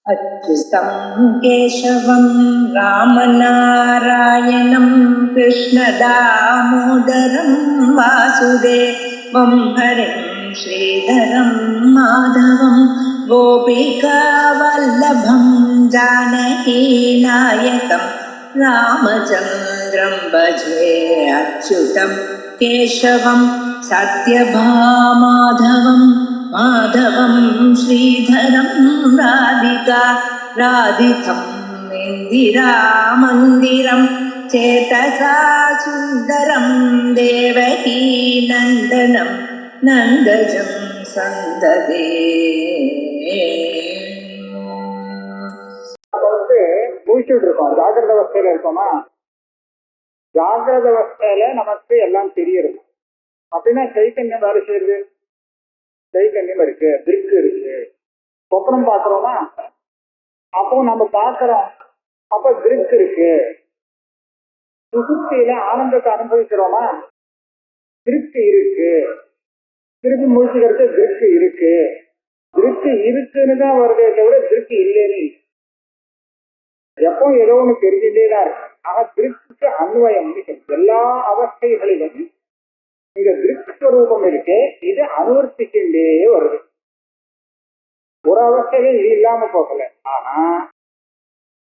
अच्युतं केशवं रामनारायणं कृष्णदामोदरं वासुदेवं हरिं श्रीधरं माधवं गोपिकावल्लभं जानकीनायकं रामचन्द्रं भजे अच्युतं केशवं सत्यभामाधवं माधवं श्रीधरं राधितं इन्दिरामन्दिरं चेतसा सुन्दरं देवकी नन्दनं नन्दजं सन्ददे. முடிச்சுட்டு இருக்கோம். ஜாகிரத அவஸ்தையில இருக்கோமா? ஜாகிரத அவஸ்தையில நமக்கு எல்லாம் தெரியுது அப்படின்னா சைத்தன்யம் வேலை செய்யுது. சைத்தன்யம் இருக்கு, திருக்கு இருக்கு. சொப்னம் பாக்குறோமா, அப்போ நம்ம பாக்குறோம், அப்ப திருக்கு இருக்கு. சுசுப்தியில ஆனந்தத்தை அனுபவிக்கிறோமா, திருப்தி இருக்கு. திருப்பி முடிச்சுக்கிறது திருக்கு இருக்கு. திருப்தி இருக்குன்னு தான் வருதே தவிர திருப்தி இல்லைன்னு எப்போ ஏதோ ஒண்ணு தெரிஞ்சுட்டேதான் இருக்கு. ஆக திருப்திக்கு அன்வயம் எல்லா அவஸ்தைகளிலும் இந்த திருப்திஸ்வரூபம் இருக்கு. இது அனுவர்த்திக்கின்றே வருது. ஒரு அவஸ்தையில இது இல்லாம போகல. ஆனா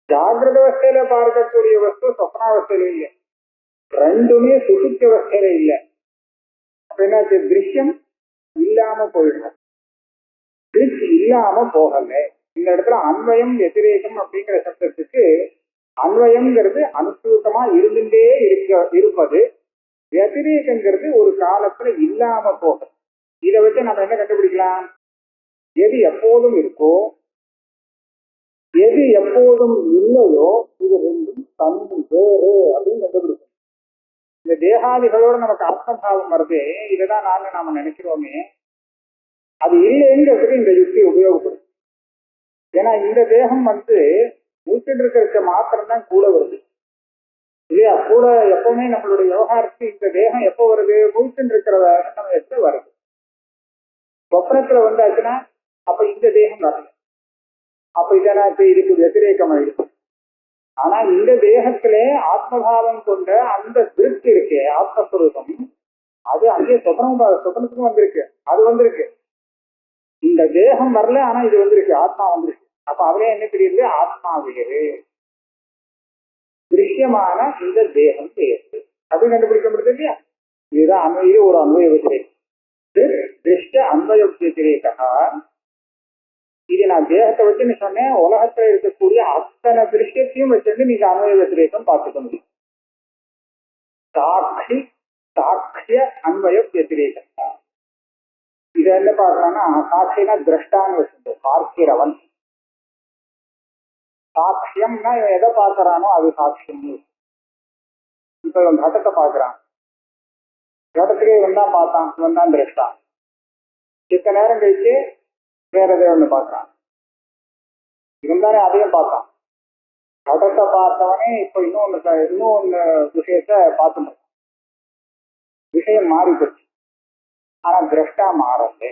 ஜாகிரத அவஸ்தையில பார்க்கக்கூடிய வஸ்து சொப்னாவஸ்தையில இல்லை. ரெண்டுமே சுசுப்தி அவஸ்தையில இல்லை. அப்ப என்னாச்சு? திருஷ்யம் இல்லாம போயிடும். திருப்தி இல்லாம போகல. இந்த இடத்துல அன்வயம் வெதிரேகம் அப்படிங்கிற சப்தத்துக்கு அன்வயம்ங்கிறது அனுசூதமா இருந்துட்டே இருப்பது, வெதிரேகங்கிறது ஒரு காலத்துல இல்லாம போகும். இதை வச்சு நம்ம என்ன கண்டுபிடிக்கலாம்? எது எப்போதும் இருக்கோ, எது எப்போதும் இல்லையோ, இது ரெண்டும் தனி வேறு அப்படின்னு கண்டுபிடிக்கும். இந்த தேகாதிகளோட நமக்கு ஆத்மபாவம் வருது, இதைதான் நாம நினைக்கிறோமே, அது இல்லைங்கிறதுக்கு இந்த யுக்தி உபயோகப்படும். ஏன்னா இந்த தேகம் ஊற்றிட்டு இருக்கிற மாத்திரம் தான் கூட வருது இல்லையா? கூட எப்பவுமே நம்மளுடைய விவகாரத்துக்கு இந்த தேகம் எப்போ வருது? ஊற்றிட்டு இருக்கிற சமயத்துல வருது. சொப்னத்துல வந்தாச்சுன்னா அப்ப இந்த தேகம் வரல. அப்ப இதனாச்சு இதுக்கு வெதிரேக்கம் ஆயிடும். ஆனா இந்த தேகத்திலே ஆத்மபாவம் கொண்ட அந்த திருப்தி இருக்கே, ஆத்மஸ்வரூபம், அது அங்கே சொப்னத்துக்கும் வந்திருக்கு. அது வந்திருக்கு. இந்த தேகம் வரல, ஆனா இது வந்திருக்கு, ஆத்மா வந்திருக்கு. அப்ப அவரே என்ன தெரியுது? ஆத்மா வேறு, திருஷ்யமான இந்த தேகம் வேறு அப்படின்னு கண்டுபிடிக்க முடியுது இல்லையா? இதுதான் இது ஒரு அன்வய வத்திரேகம். திருஷ்ட அன்வய வத்திரேகா. இது நான் தேகத்தை வச்சுன்னு சொன்னேன். உலகத்துல இருக்கக்கூடிய அத்தனை திருஷ்யத்தையும் வச்சிருந்து நீங்க அன்வய வத்திரேகம் பார்த்துக்க முடியும். சாட்சி சாட்சிய அன்வய வத்திரேகா. இது என்ன பாக்குறான்னா, சாட்சினா திரஷ்டான்னு வச்சுட்டு பார்க்கிறவன். சாட்சியம்னா இவன் எதை பார்க்கறானோ அது சாட்சியம். இப்ப இவன் கடத்தை பார்க்கறான், கடத்துக்கு இவன் தான் பார்த்தான், இவன் தான் திரஷ்டா. இத்த நேரம் கழிச்சு வேற எதை ஒண்ணு பார்க்கறான், இவன் தானே அதையும் பார்த்தான். கடத்தை பார்த்தவனே இப்ப இன்னொன்னு விஷயத்த பார்த்துட்டு விஷயம் மாறி போச்சு. ஆனா திரஷ்டா மாறல.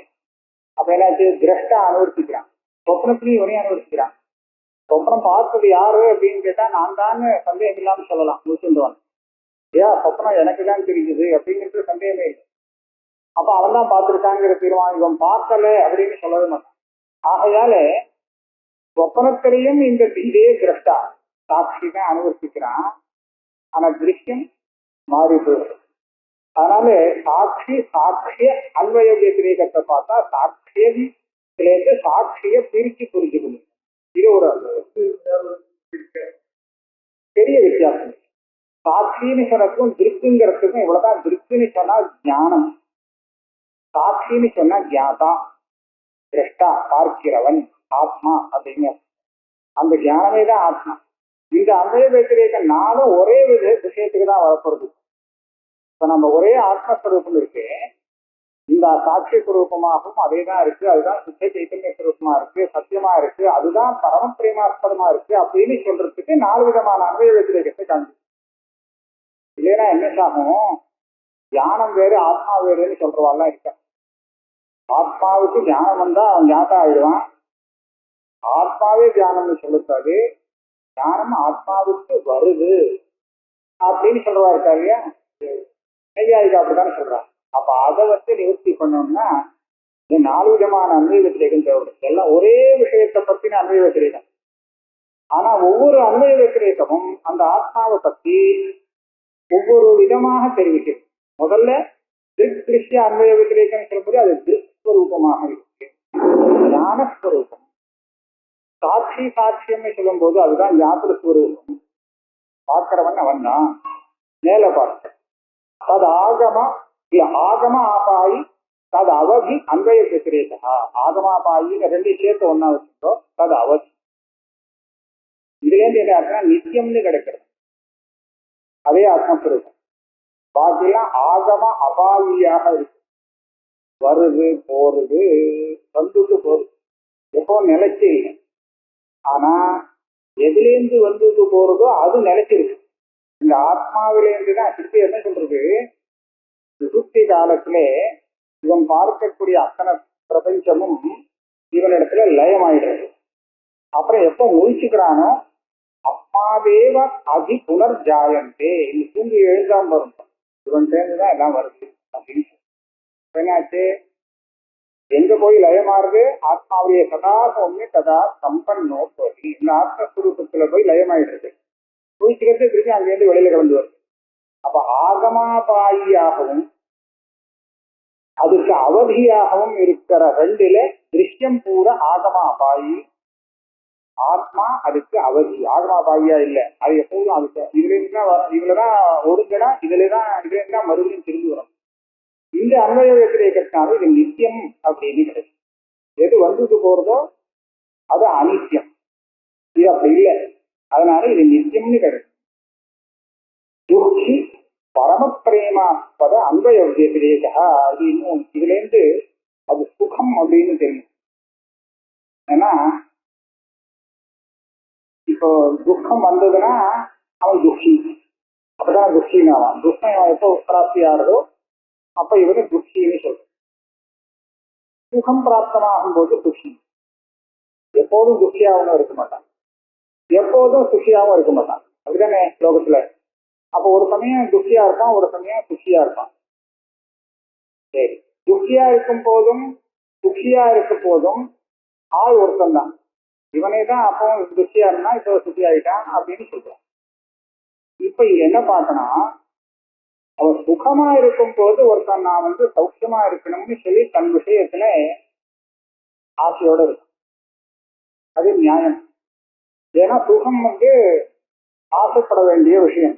அப்ப என்னாச்சு? திரஷ்டா அனுவர்த்திக்கிறான். சொப்னத்திலையும் இவனையும் அனுவர்த்திக்கிறான். சொப்னம் பார்த்தது யாரு அப்படின்னு கேட்டா நான் தான் சந்தேகம் இல்லாம சொல்லலாம். முடிச்சுடுவான். சொப்னம் எனக்கு தான் தெரியுது அப்படிங்கிறது சந்தேகமே இல்லை. அப்ப அவன் தான் பார்த்திருக்காங்கிற தீர்மானம். இவன் பார்க்கல அப்படின்னு சொல்லவே மாட்டான். ஆகையால சொப்பனத்திலையும் இந்த இதே திரஷ்டா சாட்சி தான் அனுவர்த்திக்கிறான். ஆனா திருஷ்யம் மாறி போயிடும். அதனால சாட்சிய அன்வய வத்திரேகத்தை பார்த்தா சாட்சியிலேருந்து சாட்சிய பிரிச்சு புரிஞ்சுக்கணும். இது ஒரு பெரிய வித்தியாசம். சாட்சின்னு சொன்னதுக்கும் திருப்திங்கிறதுக்கும் இவ்வளவுதான். திருப்தின்னு சொன்னா ஞானம், சாட்சின்னு சொன்னா ஜாதா, திரஷ்டா, பார்க்கிறவன், ஆத்மா அப்படிங்க. அந்த ஞானமே தான் ஆத்மா. இந்த அன்வய வத்திரேக நானும் ஒரே விஷயத்துக்கு தான் வரப்போறது. இப்ப நம்ம ஒரே ஆத்மஸ்வரூபம் இருக்கு, இந்த சாட்சி ஸ்வரூபமாகவும் அதே தான் இருக்கு. அதுதான் சுத்த சைத்தன்ய ஸ்வரூபமா இருக்கு, சத்தியமா இருக்கு, அதுதான் பரமபிரேமாஸ்பதமா இருக்கு அப்படின்னு சொல்றதுக்கு 4 விதமான அன்வய வத்திரேகத்தை காண்பி. இல்லைன்னா என்ன ஆகும்? ஞானம் வேறு ஆத்மா வேறுன்னு சொல்றவாள்லாம் இருக்க. ஆத்மாவுக்கு ஞானம் வந்தா அவன் ஞாதா ஆயிடுவான், ஆத்மாவே தியானம்னு சொல்லக்கூடாது, ஞானம் ஆத்மாவுக்கு வருது அப்படின்னு சொல்றவா இருக்கா இல்லையா, நையாயிகா அப்படித்தானே சொல்றாங்க. அப்ப அதை நிவர்த்தி பண்ணோம்னா இந்த 4 விதமான அன்வய வத்திரேகம் தேவைப்படுது. எல்லாம் ஒரே விஷயத்தை பத்தின அன்வய வத்திரேகம். ஆனா ஒவ்வொரு அன்வய வத்திரேகமும் அந்த ஆத்மாவை பத்தி ஒவ்வொரு விதமாக தெரிவிக்கிறது. முதல்ல திருஷ்ய அன்வய வத்திரேகம் சொல்லும்போது அது திருஸ்வரூபமாக இருக்கு, ஞானஸ்வரூபம். சாட்சி சாட்சியம்னு சொல்லும் போது அதுதான் ஞாபகஸ்வரூபம். பார்க்கிறவன் அவன் தான் மேல பார்க்க. அது ஆகமா இல்ல ஆகம ஆபாயி தது அவதி அன்வய வத்திரேகா. ஆகமாபாயின்னு 2 சேர்த்து ஒன்னா வச்சுட்டோம், தது அவதி. இதுல இருந்து என்ன ஆச்சுன்னா நித்தியம்னு கிடைக்கிறது, அதே ஆத்மஸ்வரூபம். பாக்கியெல்லாம் ஆகம அபாயியாக இருக்கு, வருது போறது வந்துட்டு போகுது, எப்போ நிலைச்சு இல்லை. ஆனா எதுலேருந்து வந்துட்டு போறதோ அது நிலைச்சிருக்கு. இந்த ஆத்மாவிலேருந்து தான் சித்தி என்ன சொல்றது, சுசுப்தி காலத்திலே இவன் பார்க்கக்கூடிய அத்தனை பிரபஞ்சமும் இவனிடத்துல லயமாயிடுறது. அப்புறம் எப்ப முழிச்சுக்கிறானோ அம்மாவேவ அதி புனர்ஜாயந்தே, இந்த தூங்கி எழுதாம வரும் இவன் சேர்ந்துதான் எல்லாம் வருது அப்படின்னு என்னாச்சு, எங்க போய் லயமாறுது, ஆத்மாவுடைய சதா சௌமிய கதா சம்பன்னோ போதி, இந்த ஆத்மஸ்வரூபத்துல போய் லயமாயிடுறது. முழிச்சுக்கிறது திருப்பி அங்கேருந்து வெளியில கிளம்பி வருது. அப்ப ஆகமாபாயியாகவும் அதுக்கு அவதியாகவும் இருக்கிற 2ல திருஷ்யம் பூரா ஆகமாபாயி, ஆத்மா அதுக்கு அவதி. ஆகமாபாயியா இல்ல, அது எப்போதும் அதுக்கு இதுல இருந்தா வரும், இதுலதான் ஒடுங்கடா, இதுல இருந்தா மறுபடியும் திரும்பி வரும். இந்த அன்வய வத்திரேகத்தினால இது நித்தியம் அப்படின்னு கிடைக்கும். எது வந்துட்டு போறதோ அது அனித்தியம், இது அப்படி இல்லை. அதனால இது நித்தியம்னு கிடைக்கும். துக்கி பரமபிரேமாஸ்பத அன்வய வத்திரேகா. இது இன்னும் இதுல இருந்து அது சுகம் அப்படின்னு தெரியும். ஏன்னா இப்போ துக்கம் வந்ததுன்னா அவன் துக்கி, அப்பதான் துக்கின்னு ஆவான். துக்கம் எப்போ பிராப்தி ஆறுதோ அப்ப இவரு துக்கின்னு சொல்றான். சுகம் பிராப்தமாகும் போது துக்கி. எப்போதும் துக்கியாகவும் இருக்க மாட்டான், எப்போதும் சுகியாகவும் இருக்க மாட்டான், அப்படிதானே லோகத்துல. அப்போ ஒரு சமயம் துக்கியா இருப்பான், ஒரு சமயம் சுகியா இருப்பான். சரி, துக்கியா இருக்கும் போதும் சுகியா இருக்கும் போதும் ஆள் ஒருத்தன் தான். இவனே தான் அப்போ துக்கியா இருந்தா இப்போ சுகி ஆயிட்டான் அப்படின்னு சொல்றான். இப்ப இது என்ன பார்க்கணும், அவன் சுகமா இருக்கும் போது ஒருத்தன் நான் சௌக்கியமா இருக்கணும்னு சொல்லி தன் விஷயத்துல ஆசையோட இருக்கும், அது நியாயம். ஏன்னா சுகம் ஆசைப்பட வேண்டிய விஷயம்.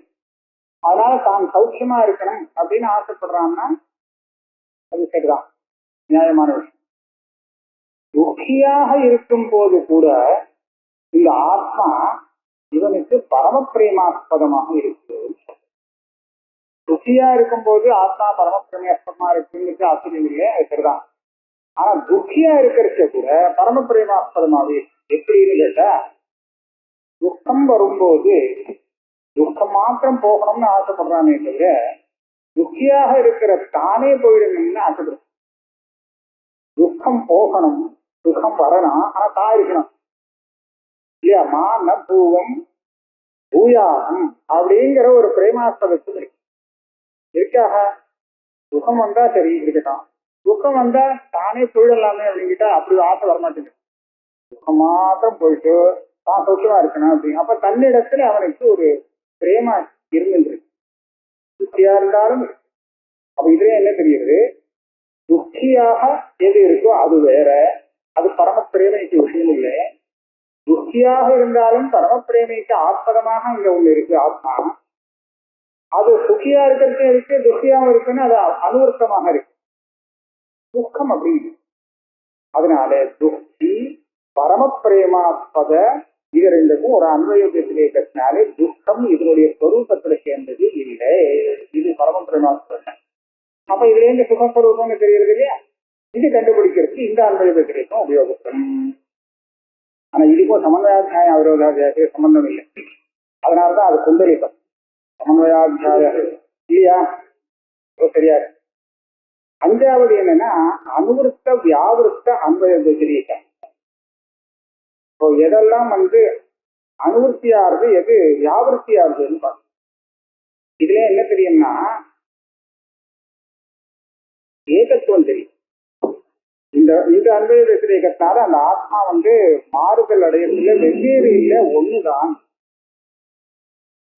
அதனால தான் சௌக்கியமா இருக்கணும் அப்படின்னு ஆசைப்படுறான்னா அது சரிதான், நியாயமான விஷயம். துக்கியாக இருக்கும் போது கூட இந்த ஆத்மா இவனுக்கு பரமபிரேமாஸ்பதமாக இருக்கு. துக்கியா இருக்கும் போது ஆத்மா பரமபிரேமாஸ்பதமா இருக்குன்னு ஆச்சரியம் இல்லை, அது சரிதான். ஆனா துக்கியா இருக்கிறச்ச கூட பரமபிரேமாஸ்பதமாவே எப்படின்னு கேட்டா, துக்கம் வரும்போது துக்கம் மாத்திரம் போகணும்னு ஆசைப்படுறானே தவிர துக்கியாக இருக்கிற தானே போயிடணும்னு ஆசைப்படுறோம். துக்கம் போகணும், சுகம் வரணும், ஆனா தான் இருக்கணும் இல்லையா. மான பூவம் பூயாகம் அப்படிங்கிற ஒரு பிரேமாஸ்பதத்தும் இருக்கு. இருக்காக சுகம் வந்தா சரி இருக்கட்டும், துக்கம் வந்தா தானே போயிடலாமே அப்படிங்கிட்டா அப்படி ஆசை வரமாட்டேங்குது. துக்கம் மாத்திரம் போயிட்டு தான் சௌக்கியமா இருக்கணும் அப்படின்னு. அப்ப தன்னிடத்துல அவனுக்கு ஒரு பிரேமா இருந்துருக்கு, துக்கியா இருந்தாலும். அப்ப இதுல என்ன தெரியுது, துக்கியாக எது இருக்கோ அது வேற, அது பரமப்பிரேமைக்கு விஷயம் இல்லை. துக்கியாக இருந்தாலும் பரமப்பிரேமைக்கு ஆத்மதமாக அங்க ஒண்ணு இருக்கு ஆத்மா. அது சுக்கியா இருக்கிறது இருக்கு, துக்கியாவும் இருக்குன்னு அது அனுவர்த்தமாக இருக்கு. துக்கம் அப்படின்னு. அதனால துக்கி பரமப்பிரேமாஸ்பத இது 2க்கும் ஒரு அன்வய வத்திரேகத்தினாலே துக்கம் இதனுடைய ஸ்வரூபத்துல சேர்ந்தது இல்லை, இது பரமப்பிரேமாஸ்பதம். அப்ப இதுல இருந்து சுகஸ்வரூபம்னு தெரியுது இல்லையா, இது கண்டுபிடிக்கிறதுக்கு இந்த அன்வய வத்திரேகம் உபயோகப்படும். ஆனா இதுக்கும் சமன்வயாத்தியாயம் அவரோதாத்தியாயத்துக்கு சம்பந்தம் இல்லை. அதனாலதான் அது குண்டலிகம் சமன்வயாத்தியாய இல்லையா. சரியா. 5வது என்னன்னா அனுவருத்த வியாவிருத்த அன்வய வத்திரேகம். இப்போ எதெல்லாம் அனுவர்த்தியாருது, எது வியாவிருத்தியாருதுன்னு பார்க்கணும். இதுல என்ன தெரியும்னா ஏகத்துவம் தெரியும். இந்த இந்த அன்பை வச்சிருக்கிறதுனால அந்த ஆத்மா மாறுதல் அடையறதுல வெவ்வேறு இல்லை, ஒண்ணுதான்.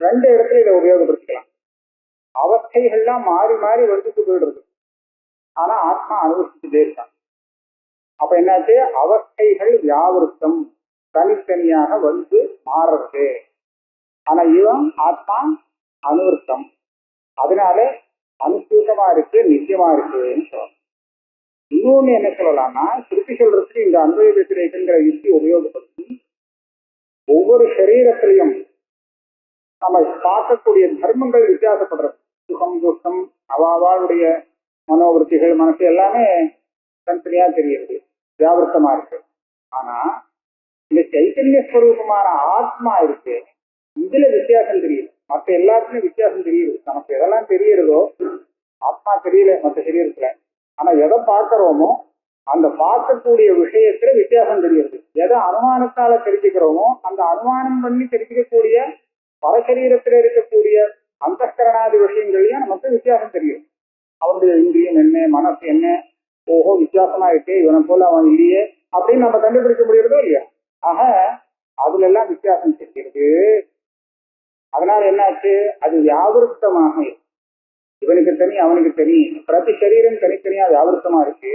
ரெண்டு இடத்துல இதை உபயோகப்படுத்திக்கலாம். அவஸ்தைகள்லாம் மாறி மாறி வந்துட்டு போயிடுறது, ஆனா ஆத்மா அனுபவிச்சுட்டே இருக்காங்க. அப்ப என்னாச்சு, அவஸ்தைகள் வியாவிருத்தம், தனித்தனியாக மாறுறது. ஆனா இவன் ஆத்மா அனுவர்த்தம், அதனால அனுசூதமா இருக்கு, நிச்சயமா இருக்குன்னு சொல்லலாம். இன்னொன்னு என்ன சொல்லலாம்னா, திருப்பி சொல்றதுக்கு இந்த அன்பய வத்திரேகங்கிற யுக்தி உபயோகப்படுத்தி ஒவ்வொரு சரீரத்திலையும் நம்ம பார்க்கக்கூடிய தர்மங்கள் வித்தியாசப்படுறது. சுகம் துக்கம் அவாவாளுடைய மனோவிருத்திகள் மனசு எல்லாமே தனித்தனியா தெரியுது, வியாபிருத்தமா இருக்கு. ஆனா இந்த சைத்தன்ய ஸ்வரூபமான ஆத்மா இருக்கு, இதுல வித்தியாசம் தெரியுது. மற்ற எல்லாத்துலயும் வித்தியாசம் தெரியுது. நமக்கு எதெல்லாம் தெரியறதோ ஆத்மா தெரியல மற்ற சரீரத்துல. ஆனா எதை பார்க்கிறோமோ அந்த பார்க்கக்கூடிய விஷயத்துல வித்தியாசம் தெரியுது. எதை அனுமானத்தால தெரிஞ்சுக்கிறோமோ அந்த அனுமானம் பண்ணி தெரிஞ்சுக்கக்கூடிய பரசரீரத்துல இருக்கக்கூடிய அந்தஸ்கரணாதி விஷயங்களையும் நமக்கு வித்தியாசம் தெரியும். அவனுடைய இந்திரியம் என்ன, மனசு என்ன, ஓஹோ வித்தியாசமா இருக்கு, இவனை போல அவன் இல்லையே அப்படின்னு நம்ம கண்டுபிடிக்க முடியறதோ இல்லையா. ஆக அதுல எல்லாம் வித்தியாசம் தெரிகிறது. அதனால என்னாச்சு, அது வியாவிருத்தமாக இவனுக்கு தனி அவனுக்கு தனி, பிரதி சரீரம் தனித்தனியா வியாவிருத்தமா இருக்கு.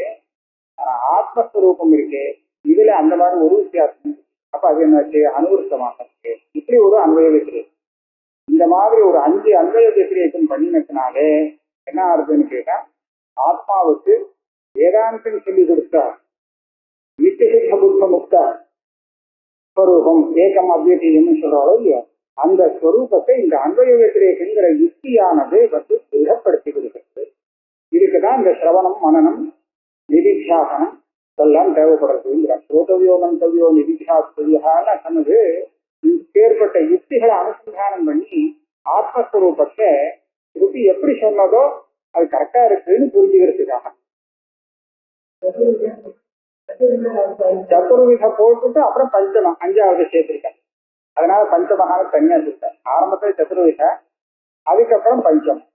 ஆனா ஆத்மஸ்வரூபம் இருக்கு, இதுல அந்த மாதிரி ஒரு வித்தியாசம். அப்ப அது என்னாச்சு, அனுவருத்தமாக இருக்கு. இப்படி ஒரு அன்பய வத்திரேகம். இந்த மாதிரி ஒரு 5 அன்பய வத்திரேகம் பண்ணினதுனாலே என்ன ஆகுதுன்னு கேட்டா, ஆத்மாவுக்கு வேதாந்தம் சொல்லி கொடுத்தா நித்திய புத்த முக்த ஸ்வரூபம் ஏகம் அத்விதீயம்னு சொல்றாரோ இல்லையா, அந்த ஸ்வரூபத்தை இந்த அன்பய வத்திரேகங்கிற யுக்தியானது திடப்படுத்தி கொடுக்கிறது. இதுக்குதான் இந்த சிரவணம், மனனம், நிதித்தியாசனம் இதெல்லாம் தேவைப்படுறதுங்கிற ஸ்ரோதவியோ மந்தவியோ நிதித்தியாசன சொன்னது. ஏற்பட்ட யுக்திகளை அனுசந்தானம் பண்ணி ஆத்மஸ்வரூபத்தை யுக்தி எப்படி சொன்னதோ அது கரெக்டா இருக்குன்னு புரிஞ்சுக்கிறதுக்காக சதுர்வித போட்டுட்டு அப்புறம் பஞ்சமம் 5வது சேர்த்திருக்கேன். அதனால பஞ்சமகால தனியா சொல்லிட்டேன். ஆரம்பத்துல சதுர்வித, அதுக்கப்புறம் பஞ்சமம்.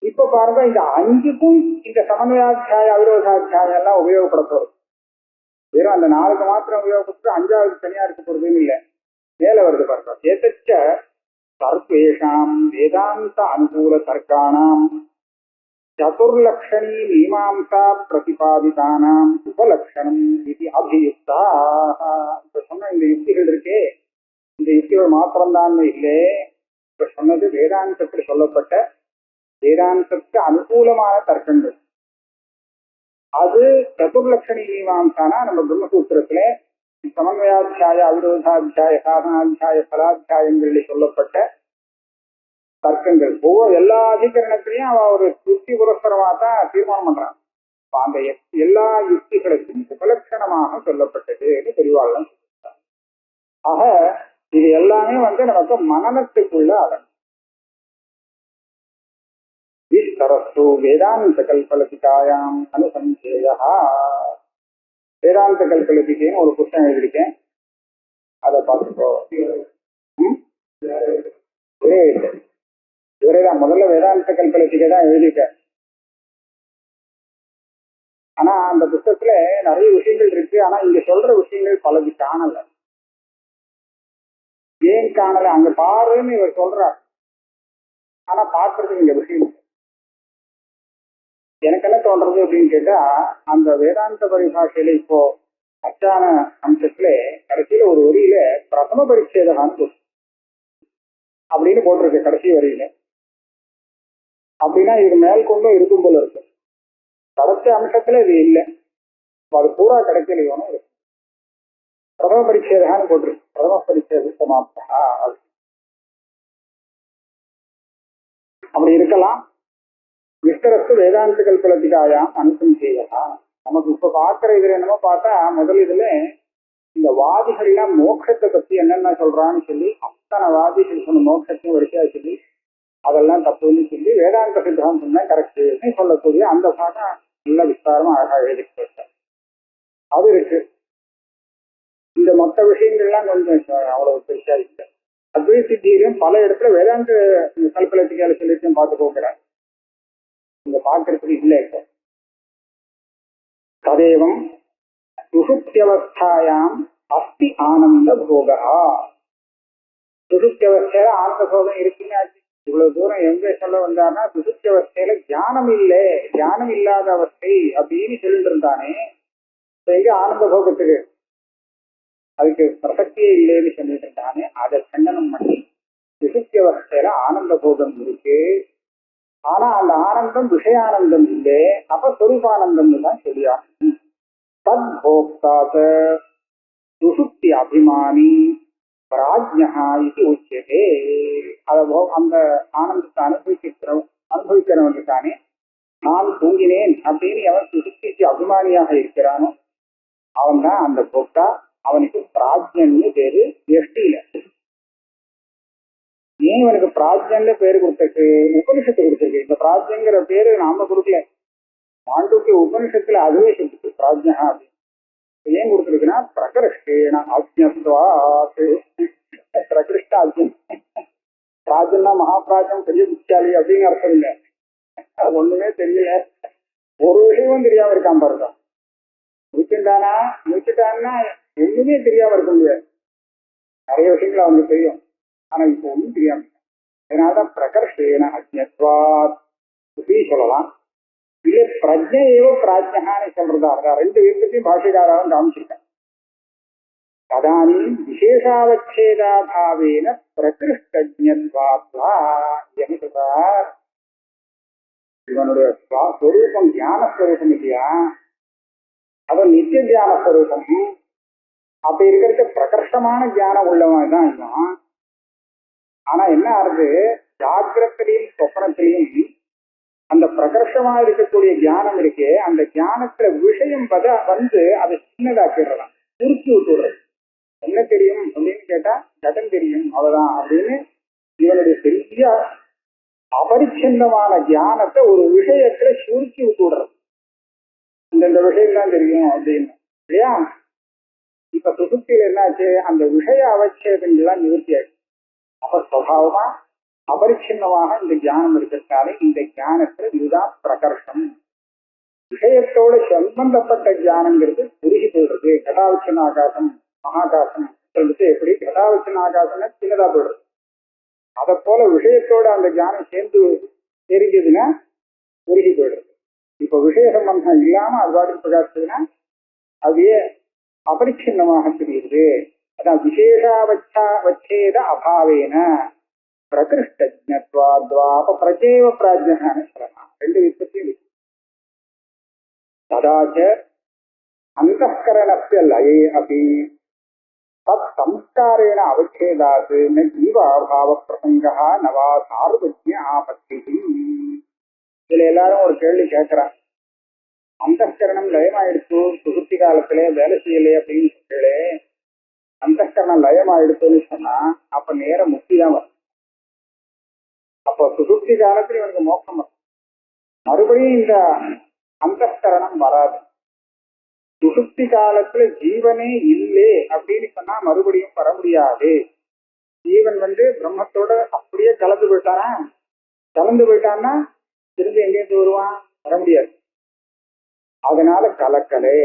இப்ப பாருங்க, இந்த 5க்கும் இந்த சமன்வயாத்தியாய அவிரோதாத்தியாயம் எல்லாம் உபயோகப்பட போறது. வெறும் அந்த 4க்கு மாத்திரம் உபயோகப்பட்டு 5வது தனியா இருக்க போறதுன்னு இல்லை. மேல வருது பாருங்க, ஏதச்ச சர்வேஷாம் வேதாந்த அனுகூல தர்க்கானாம் சதுர்லக்ஷணி மீமாம்சா பிரதிபாதிதானாம் உபலக்ஷணம் இது அபியுக்தா. இப்ப சொன்ன இந்த யுக்திகள் இருக்கே, இந்த யுக்திகள் மாத்திரம்தான் இல்லை. இப்ப சொன்னது வேதாந்தத்தில் சொல்லப்பட்ட வேதாந்தத்துக்கு அனுகூலமான தர்க்கங்கள். அது சதுர்லக்ஷணி மீமாம்சானா நம்ம பிரம்மசூத்திரத்துல சமன்வயாத்தியாய அவிரோதாத்தியாய சாதனாத்தியாய பலாத்தியாயங்களில் சொல்லப்பட்ட தர்க்கங்கள். ஒவ்வொரு எல்லா அதிகரணத்திலையும் அவ ஒரு யுக்தி புரஸ்கரமா தான் தீர்மானம் பண்றான். அந்த எல்லா யுக்திகளுக்கும் உபலட்சணமாக சொல்லப்பட்டது என்று பெரியவாழ்லாம். ஆக இது எல்லாமே நமக்கு மனநத்துக்குள்ள அடங்கும். விஸ்தரஸ்து வேதாந்த கல்பலதிகாயாம் அனுசஞ்சேயா. வேதாந்த கல்பலதிகைன்னு ஒரு புத்தகம் எழுதியிருக்கேன், அதை பார்த்துக்கோ. இவரேதான் முதல்ல வேதாந்த கல்பலதிகை தான் எழுதியிருக்கார். ஆனா அந்த புத்தகத்துல நிறைய விஷயங்கள் இருக்கு. ஆனா இங்க சொல்ற விஷயங்கள் பலது காணல. ஏன் காணல, அங்க பாருன்னு இவர் சொல்றார். ஆனா பார்க்கறதுக்கு இங்க விஷயம் எனக்கு என்ன தோன்றது அப்படின்னு கேட்டா, அந்த வேதாந்த பரிபாஷையில இப்போ அச்சான அம்சத்துல கடைசியில ஒரு வரியில பிரதம பரிச்சேதகான்னு அப்படின்னு போட்டிருக்கு கடைசி வரியில. அப்படின்னா இது மேல் கொண்டும் இருக்கும் போல இருக்கு. கடைசி அம்சத்துல இது இல்லை, அது பூரா கிடைக்கலையோன்னு இருக்கு. பிரதம பரிச்சேதகான்னு போட்டிருக்கு. பிரதம பரிச்சேத சமாப்தா அப்படி இருக்கலாம். விஸ்தரஸ்து வேதாந்த கல்பலதிகாயாம் அனுசஞ்சேயா. நமக்கு இப்ப பார்க்கிற இதுல என்னமோ பார்த்தா, முதல் இதுல இந்த வாதிகள்லாம் மோட்சத்தை பத்தி என்னென்ன சொல்றான்னு சொல்லி அத்தனை வாதிகள் சொன்ன மோட்சத்தையும் வரிசையா சொல்லி அதெல்லாம் தப்புன்னு சொல்லி வேதாந்த சித்தாந்தம் தான் கரெக்ட்னு சொல்லக்கூடிய அந்த பாடம் நல்ல விஸ்தாரமா அழகா எழுதிட்டு அது இருக்கு. இந்த இந்த மற்ற விஷயங்கள்லாம் கொஞ்சம் அவ்வளவு பெருசா இல்லை. அத்வைத சித்தியிலும் பல இடத்துல வேதாந்த கல்பலத்திகால சொல்லிட்டு பார்த்து போகிறார், இங்க பார்க்கறதுக்கு இல்லை. இப்போ ததேவம் சுஷுப்தியவஸ்தாயாம் அஸ்தி ஆனந்த போகா. சுஷுப்தியவஸ்தையில ஆனந்த போகம் இருக்குன்னு இவ்வளவு தூரம் எங்க சொல்ல வந்தார்னா, சுஷுப்தியவஸ்தையில தியானம் இல்லை, தியானம் இல்லாத அவஸ்தை அப்படின்னு சொல்லிட்டு இருந்தானே, எங்க ஆனந்த போகத்துக்கு அதுக்கு பிரசக்தியே இல்லைன்னு சொல்லிட்டு இருந்தானே, அதை கண்டனம் பண்ணி சுஷுப்தியவஸ்தையில ஆனந்த போகம் இருக்கு, ஆனா அந்த ஆனந்தம் விஷயானந்தம் இல்லை, அப்ப சொரூபானந்தம்னு தான் சொல்லியாகும். தத் போக்தாச சுஷுப்தி அபிமானி பிராஜ்யா இது உச்சதே. அந்த ஆனந்தத்தை அனுபவிக்கிறவனுக்கு தானே நான் தூங்கினேன் அப்படின்னு எவன் சுஷுப்திக்கு அபிமானியாக இருக்கிறானோ அவன் தான் அந்த போக்தா. அவனுக்கு பிராஜ்யன்னு பேரு எஷ்டியில. ஏன் இவனுக்கு பிராஜ்யன்ல பேரு கொடுத்திருக்கு? உபனிஷத்து கொடுத்திருக்கு. இந்த பிராஜ்யங்கிற பேரு நாம கொடுக்கல, மாண்டூக்கிய உபனிஷத்துல அதுவே சொல்லிருக்கு பிராஜ்யா அப்படின்னு. ஏன் கொடுத்துருக்குன்னா பிரகிருஷ்டேன அஜ்ஞத்வாத். பிரகிருஷ்ட அஜ்ஞம். பிராஜ்யம்னா மகாபிராஜ்யம், பெரிய புத்தியாளி அப்படின்னு அர்த்தம் இல்லை. அது ஒண்ணுமே தெரியல, ஒரு விஷயமும் தெரியாம இருக்காம பாருங்க. முடிச்சுட்டான்னா ஒண்ணுமே தெரியாம இருக்க முடியாது. நிறைய விஷயங்கள் அவனுக்கு தெரியும், ஆனா இப்போ ஒண்ணும் தெரியாம. அதனாலதான் பிரகர்ஷேன அஜ்ஞத்வாத் சொல்லலாம். இல்ல பிரஜை ஏவ பிராஜ்யான்னு சொல்றதா இருந்தா ரெண்டு விருப்பத்தையும் பாஷைக்காரன் காமிச்சிருக்கேன். ததானி விசேஷாவச்சேதாபாவேன பிரகிருஷ்டஜ்ஞத்வாத்வா. என்ன சொல்றார்? இவனுடைய ஸ்வரூபம் ஞானஸ்வரூபம் இல்லையா, அவன் நித்திய தியானஸ்வரூபம். அப்படி இருக்கிறது பிரகர்ஷமான தியானம் உள்ளவன் தான் இவன். ஆனா என்ன ஆறுது, ஜாகிரத்திலையும் சொப்பனத்திலையும் அந்த பிரகர்ஷமா இருக்கக்கூடிய தியானம் இருக்கே, அந்த தியானத்துல விஷயம் வந்து அதை சின்னதாக்கிடுறான், சுருக்கி விட்டுடுறது. என்ன தெரியும் அப்படின்னு கேட்டா கடன் தெரியும் அவ்வளவுதான் அப்படின்னு இவனுடைய பெரிய அபரிச்சின்னமான தியானத்தை ஒரு விஷயத்துல சுருக்கி விட்டுடுறது. இந்த விஷயம் தான் தெரியும் அப்படின்னு இல்லையா. இப்ப சுசுப்தியில என்னாச்சு, அந்த விஷய அவச்சேதங்கள்லாம் நிவர்த்தி ஆயிடுச்சு. அப்ப சுபாவமா அபரிச்சின்னமாக இந்த தியானம் இருக்கிறதுனால இந்த தியானத்துல இதுதான் பிரகர்ஷம். விஷயத்தோட சம்பந்தப்பட்ட தியானங்கிறது குறுகி போயிடுறது. கடாவச்சன ஆகாசம் மகாகாசம் சொல்லிட்டு எப்படி கடாவச்சன ஆகாசம்னா சின்னதா போயிடுறது, அதை போல விஷயத்தோட அந்த தியானம் சேர்ந்து தெரிஞ்சதுன்னா குறுகி போயிடுறது. இப்ப விஷய சம்பந்தம் இல்லாம அது பாட்டுக்கு பிரகாசிச்சதுன்னா அதையே அபரிச்சின்னமாக தெரியுது. அதான் விசேஷாவச்சேத அபாவேன பிரகிருஷ்டஜ்ஞத்வாத்வா பிரஜேவ பிராஜ்யான்னு சொல்லலாம். ரெண்டு விற்பத்தியும் ததாச்ச அந்தఃகரணஸ்ய லயே அபி தத் சம்ஸ்காரேண அவச்சேதாத் ந ஜீவாபாவ பிரசங்கா நவா சார்வஜ்ஞ ஆபத்தி. இதுல எல்லாரும் ஒரு கேள்வி கேட்கிறான், அந்தఃகரணம் லயமாயிடுச்சு சுசுப்தி காலத்திலே வேலை செய்யலையே அப்படின்னு சொல்லி, அந்தःகரணம் லயமாயிடுச்சுன்னு சொன்னா அப்ப நேர முக்தி தான் வரும். அப்போ சுசுப்தி காலத்துல இவனுக்கு மோட்சம் வரும், மறுபடியும் இந்த அந்தःகரணம் வராது. சுசுப்தி காலத்துல ஜீவனே இல்லை அப்படின்னு சொன்னா மறுபடியும் வர முடியாது. ஜீவன் பிரம்மத்தோட அப்படியே கலந்து போயிட்டான்னா திரும்பி எங்கேருந்து வருவான்? வர முடியாது. அதனால கலக்கலே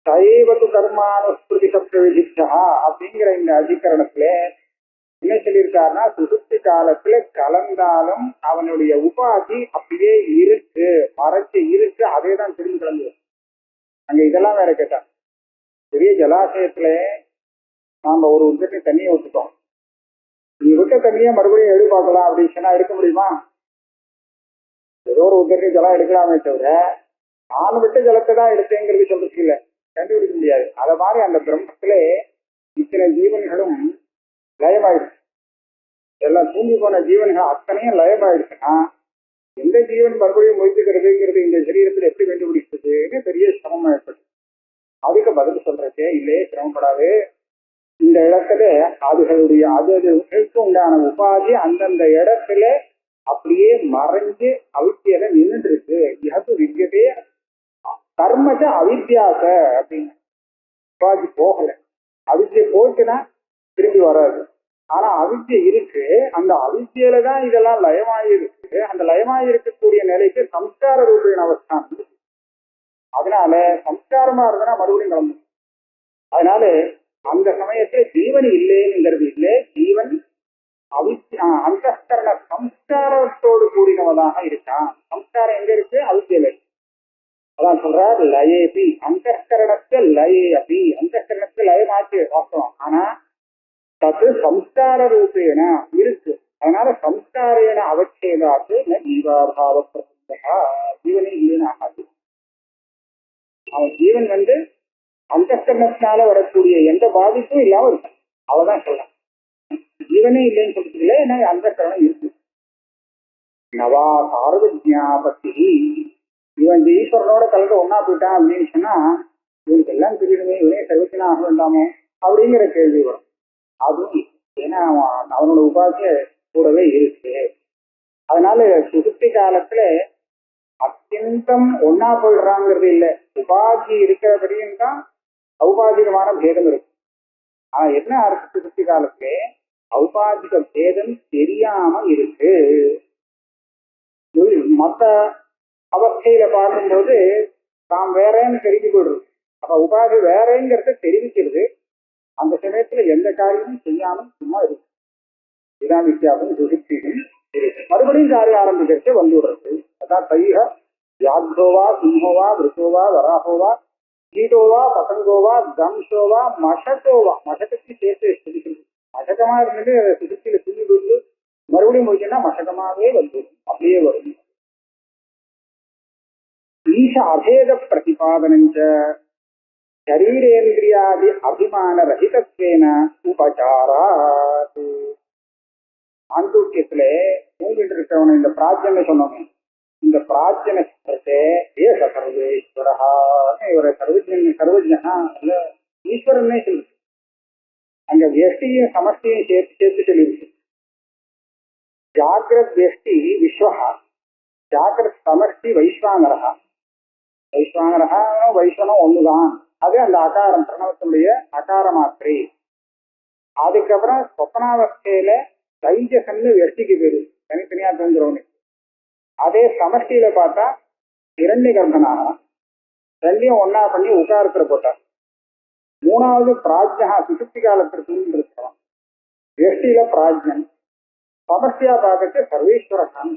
சைவத்து கர்மானுஸ்மிருதி சப்தவிதிச்சா அப்படிங்கிற இந்த அதிகரணத்துல என்ன சொல்லியிருக்காருன்னா, சுசுப்தி காலத்துல கலந்தாலும் அவனுடைய உபாதி அப்படியே இருக்கு, மறைச்சு இருக்கு, அதே தான் திரும்பி கலந்து. அங்க இதெல்லாம் வேற கேட்டான். பெரிய ஜலாசயத்துல நாம ஒரு உதவி தண்ணியை விட்டுட்டோம், நீ விட்ட தண்ணியை மறுபடியும் எடுப்பாக்கலாம் அப்படின்னு சொன்னா எடுக்க முடியுமா? ஏதோ ஒரு உதவி ஜலம் எடுக்கலாமே தவிர நான் விட்ட ஜலத்தை தான் எடுத்தேங்கிறது சொல்றதுக்கு இல்லை, கண்டுபிடிக்க முடியாது. அத மாதிரி அந்த பிரம்மத்திலே இத்தனை ஜீவன்களும் லயமாயிடுச்சு. எல்லாம் தூங்கி போன ஜீவன்கள் அத்தனையும் லயமாயிடுச்சுன்னா எந்த ஜீவன் மறுபடியும் மொய்த்துக்கிறதுங்கிறது இந்த சரீரத்தில் எப்படி கண்டுபிடிச்சதுன்னு பெரிய சிரமம் ஏற்பட்டு, அதுக்கு பதில் சொல்றதே இல்லையே, சிரமப்படாது. இந்த இடத்துல அதுகளுடைய அதுகளுக்கு உண்டான உபாதி அந்தந்த இடத்துல அப்படியே மறைஞ்சு அவித்தியில நின்றுட்டு இருக்கு. இது வித்தியதே கர்மஜ அவித்தியாச அப்படின்னு உபாதி போகல, அவித்யை போச்சுன்னா திரும்பி வராது. ஆனா அவித்யை இருக்கு, அந்த அவித்யில தான் இதெல்லாம் லயமாயிருக்கு. அந்த லயமாயிருக்கக்கூடிய நிலைக்கு சம்ஸ்கார ரூபேண அவஸ்தான். அதனால சம்ஸ்காரமா இருந்தா மறுபடியும் கிளம்பும். அதனால அந்த சமயத்துல ஜீவன் இல்லைங்கிறது இல்லை, ஜீவன் அந்தஸ்கரண சம்ஸ்காரத்தோடு கூடினவதாக இருக்கான். சம்ஸ்காரம் எங்க இருக்கு? அவித்யில. அதான் சொல்றார் லயேபி அந்தஸ்கரணத்தை லயே அப்படி. அந்தஸ்கரணத்தை லயமாச்சு வாஸ்தவம், ஆனா தத்து சம்ஸ்கார ரூபேன இருக்கு. அதனால சம்ஸ்காரேன அவச்சேதாத்து ஜீவாபாவ பிரசித்தா, ஜீவனே இல்லைன்னு ஆகாது. அவன் ஜீவன் அந்தஸ்கரணத்தினால வரக்கூடிய எந்த பாதிப்பும் இல்லாம இருக்கு. அவதான் சொல்றான் ஜீவனே இல்லைன்னு சொல்றதுல என்ன அந்தஸ்கரணம் இருக்கு. நவா சார்வஜாபத்தி, இவன் ஈஸ்வரனோட கலந்து ஒன்னா போயிட்டான் அப்படின்னு சொன்னா இவனுக்கு எல்லாம் தெரியணுமே, இவனே சர்வத்தினா ஆக வேண்டாமோ அப்படிங்கிற கேள்வி வரும். அதுவும் ஏன்னா அவனோட உபாதிய கூடவே இருக்கு. அதனால சுசுப்தி காலத்துல அத்தியந்தம் ஒன்னா போயிடுறாங்கிறது இல்லை, உபாதி இருக்கிறபடியும் தான் ஔபாதிகமான பேதம் இருக்கு. ஆனா என்ன அர்த்த சுசுப்தி காலத்துல ஔபாதிக பேதம் தெரியாம இருக்கு. மற்ற அவஸ்தையில பார்க்கும்போது தாம் வேறேன்னு தெரிஞ்சு போயிடுறது. அப்ப உபாதி வேறேங்கிறத தெரிவிக்கிறது. அந்த சமயத்துல எந்த காரியமும் செய்யாமல் சும்மா இருக்கு. இதான் வித்தியாசம் சுசுப்தியும் இருக்கு. மறுபடியும் காரியம் ஆரம்பிக்கிறதே வந்துடுறது. அதான் தைக யாக்தோவா சிம்ஹோவா விருத்தோவா வராகோவா கீட்டோவா பசங்கோவா தம்சோவா மஷக்கோவா, மஷக்கத்தை சேர்த்து சுதிக்கிறது. மஷக்கமா இருந்துட்டு சுசுப்தியில தூங்கி போயிட்டு மறுபடியும் முடிச்சுன்னா மஷக்கமாவே வந்துடும், அப்படியே வரும். ஈஷ அபேத பிரதிபாதனஞ்ச சரீரேந்திரியாதி அபிமான ரஹிதத்வேன உபசாராத். ஆண்டூக்கியத்துல தூங்கிட்டு இருக்கவன இந்த பிராஜ்யன்னு சொன்னோமே, இந்த பிராஜ்யனை ஏச சர்வேஸ்வரா, இவரை சர்வஜனா ஈஸ்வரனே சொல்லுது. அங்க வியஷ்டியும் சமஷ்டியும் சேர்த்து சொல்லிருக்கு. ஜாகிரத் வியஷ்டி விஸ்வஹா, ஜாகிரத் சமஷ்டி வைஸ்வானரஹா. வைஸ்வானரஹா வைஸ்வனம் ஒண்ணுதான், அது அந்த அகாரம் பிரணவத்தினுடைய அகார மாத்திரை. அதுக்கப்புறம் சொப்பனாவஸ்தையில தைஜசன்னு வெஷ்டிக்கு பேரு, தனித்தனியா தந்துருவனுக்கு. அதே சமஷ்டியில பார்த்தா இரண்ய கர்ப்பனாகலாம். ரெண்டையும் ஒன்னா பண்ணி உகாரத்துல போட்டார். மூணாவது பிராஜ்யா சுசுப்தி காலத்தில் தூங்கி இருக்கிறான். வெஷ்டியில பிராஜ்யன், சமஷ்டியா பார்க்கறது சர்வேஸ்வரன்.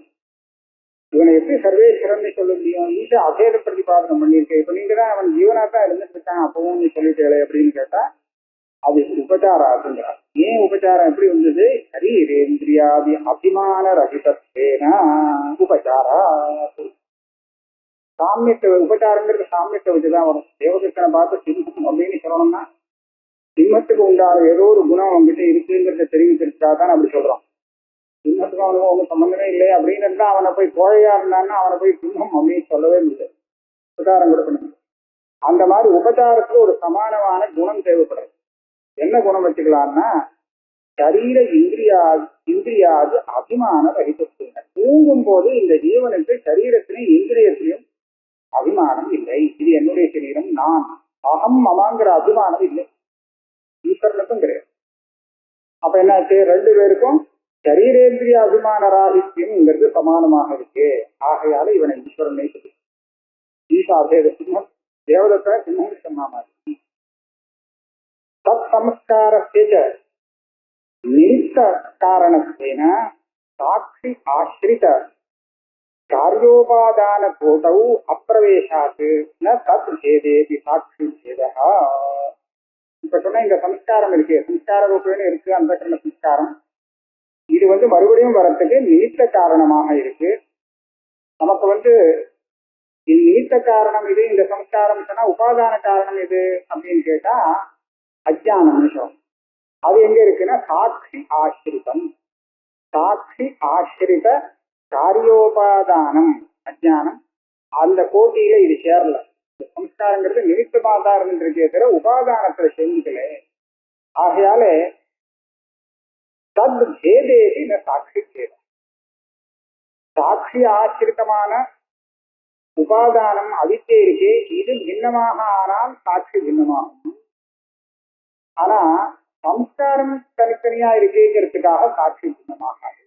இவனை எப்படி சர்வேஸ்வரன் சொல்ல முடியும்? ஈச அபேத பிரதிபாதனம் பண்ணியிருக்கேன். இப்ப நீங்க தான் அவன் ஜீவனா தான் இருந்துட்டு இருக்கான் அப்பவும் நீ சொல்லிட்டே அப்படின்னு கேட்டா அது உபச்சாரம் ஆகுங்கிறார். ஏன் உபச்சாரம் எப்படி வந்தது? சரீரேந்திரியாதி அபிமான ரஹிதத்வேன உபச்சாரா. சாமியத்தை உபச்சாரங்கிறது சாமியத்தை வச்சுதான் வரும். தேவதர்ஷனை பார்த்து சிம்மம் அப்படின்னு சொல்லணும்னா சிம்மத்துக்கு உண்டான ஏதோ ஒரு குணம் அவங்ககிட்ட இருக்குங்கிறத தெரிவிக்கிறதுக்காக தான் அப்படி சொல்றோம். சிம்மத்துக்கும் அவனுக்கும் ஒன்றும் சம்பந்தமே இல்லை அப்படின்னு இருந்தா அவனை போய் கோழையா இருந்தான்னா அவனை போய் சிம்மம் அப்படின்னு சொல்லவே முடியாது, உபச்சாரம் கொடுக்கணும். அந்த மாதிரி உபச்சாரத்துக்கு ஒரு சமானமான குணம் தேவைப்படுறது. என்ன குணம் வச்சுக்கலாம்னா சரீர இந்திரியாது அபிமான ரஹிதத்துவம். தூங்கும் போது இந்த ஜீவனுக்கு சரீரத்திலையும் இந்திரியத்திலையும் அபிமானம் இல்லை. இது என்னுடைய சரீரம், நான் அகம் மமாங்கிற அபிமானம் இல்லை. ஈஸ்வரனுக்கும் கிடையாது. அப்ப என்னாச்சு? ரெண்டு பேருக்கும் சரீரேந்திரிய அபிமான ராகித்யம்ங்கிறது சமானமாக இருக்கு. ஆகையால இவனை ஈஸ்வரனை சொல்லி ஈசாபேத சிம்மம் தேவதத்தை சிம்மம் சொன்னாம தத் சம்ஸ்காரஸ்ய நிமித்த காரணத்வேன சாட்சி ஆசிரித காரியோபாதான கோட்டௌ அப்பிரவேசாத் ந தத் பேதேபி சாட்சி பேதா. இப்ப சொன்ன இந்த சம்ஸ்காரம் இருக்கு, சம்ஸ்கார ரூபேன்னு இருக்கு அந்த சம்ஸ்காரம். இது மறுபடியும் வரத்துக்கு நிமித்த காரணமாக இருக்கு. நமக்கு இது நிமித்த காரணம் இது, இந்த சம்ஸ்காரம் சொன்னா உபாதான காரணம் இது அப்படின்னு கேட்டா அஜ்ஞானம் சொல்லும். அது எங்க இருக்குன்னா சாட்சி ஆசிரிதம். சாட்சி ஆசிரித காரியோபாதானம் அஜ்ஞானம், அந்த கோட்டியில இது சேரல. இந்த சம்ஸ்காரங்கிறது நிமித்தமா தான் இருந்துருக்கே தவிர உபாதானத்துல சேர்ந்துக்கல. ஆகையால தத் பேதேதி சாட்சி பேதம். சாட்சி ஆசிரிதமான உபாதானம் அவித்தே இருக்கே, இது பின்னமாக ஆனால் சாட்சி பின்னமாகும். ஆனா சம்ஸ்காரம் தனித்தனியா இருக்கேங்கிறதுக்காக சாட்சி சின்னமாகாது.